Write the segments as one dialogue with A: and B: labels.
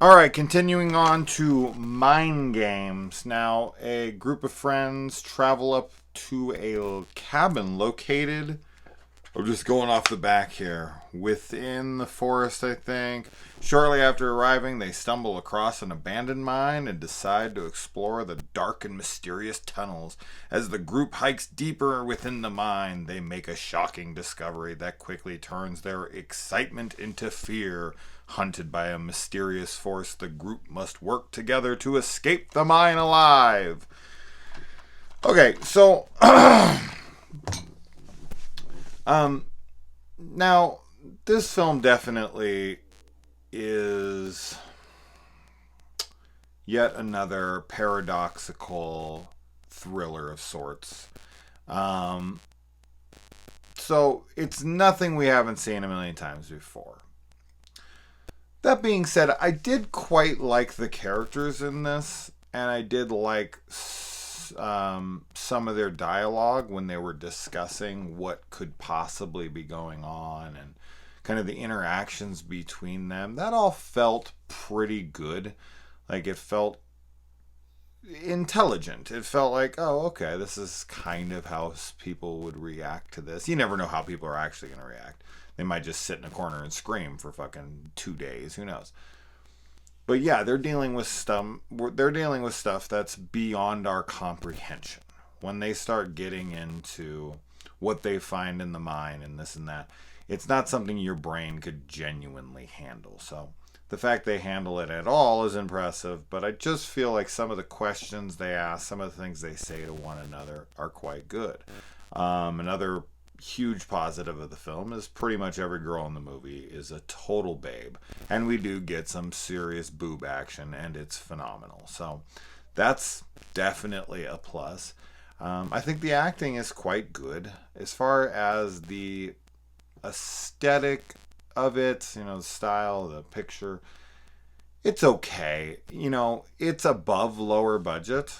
A: All right, continuing on to Mind Games. Now, a group of friends travel up to a cabin located. I'm just going off the back here. Within the forest, I think. Shortly after arriving, they stumble across an abandoned mine and decide to explore the dark and mysterious tunnels. As the group hikes deeper within the mine, they make a shocking discovery that quickly turns their excitement into fear. Hunted by a mysterious force, the group must work together to escape the mine alive. Okay, so now this film definitely is yet another paradoxical thriller of sorts. Um, so it's nothing we haven't seen a million times before. That being said, I did quite like the characters in this, and I did like some of their dialogue when they were discussing what could possibly be going on and kind of the interactions between them. That all felt pretty good. Like, it felt intelligent. It felt like, oh, okay, this is kind of how people would react to this. You never know how people are actually going to react. They might just sit in a corner and scream for fucking 2 days. Who knows? But yeah, they're dealing with stuff. They're dealing with stuff that's beyond our comprehension. When they start getting into what they find in the mine and this and that, it's not something your brain could genuinely handle. So the fact they handle it at all is impressive. But I just feel like some of the questions they ask, some of the things they say to one another, are quite good. Another huge positive of the film is pretty much every girl in the movie is a total babe, and we do get some serious boob action, and it's phenomenal. So that's definitely a plus. I think the acting is quite good as far as the aesthetic of it, the style, the picture. It's okay. It's above lower budget.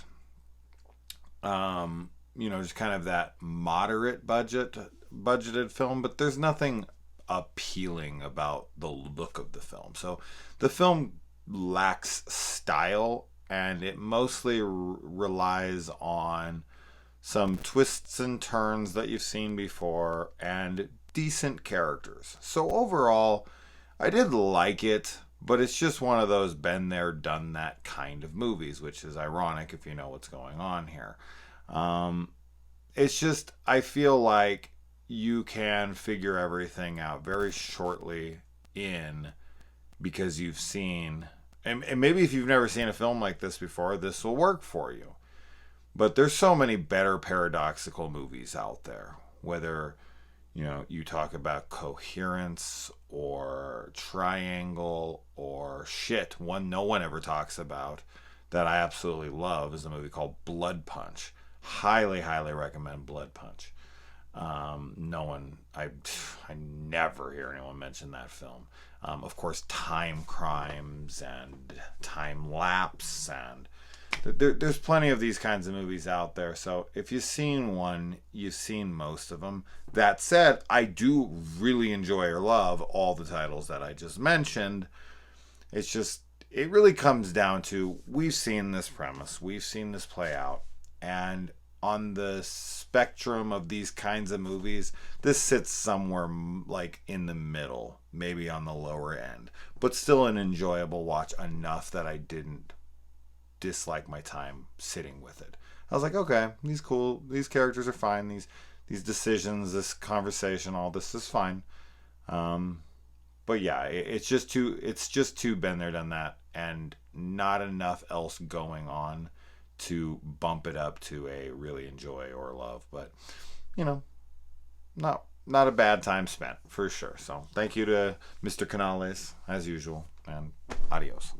A: Just kind of that moderate budgeted film, but there's nothing appealing about the look of the film. So the film lacks style, and it mostly relies on some twists and turns that you've seen before and decent characters. So overall, I did like it, but it's just one of those been there, done that kind of movies, which is ironic if you know what's going on here. It's just, I feel like you can figure everything out very shortly because you've seen, and maybe if you've never seen a film like this before, this will work for you. But there's so many better paradoxical movies out there, whether, you talk about Coherence or Triangle or shit, one no one ever talks about that I absolutely love is a movie called Blood Punch. Highly, highly recommend Blood Punch. I never hear anyone mention that film. Of course, Time Crimes and Time Lapse, and there's plenty of these kinds of movies out there. So if you've seen one, you've seen most of them. That said, I do really enjoy or love all the titles that I just mentioned. It's just, it really comes down to, we've seen this premise, we've seen this play out. And on the spectrum of these kinds of movies, this sits somewhere like in the middle, maybe on the lower end, but still an enjoyable watch enough that I didn't dislike my time sitting with it. I was like, okay, these characters are fine, these decisions, this conversation, all this is fine. But yeah, it's just too been there, done that, and not enough else going on to bump it up to a really enjoy or love. But not a bad time spent for sure. So thank you to Mr. Canales as usual, and adios.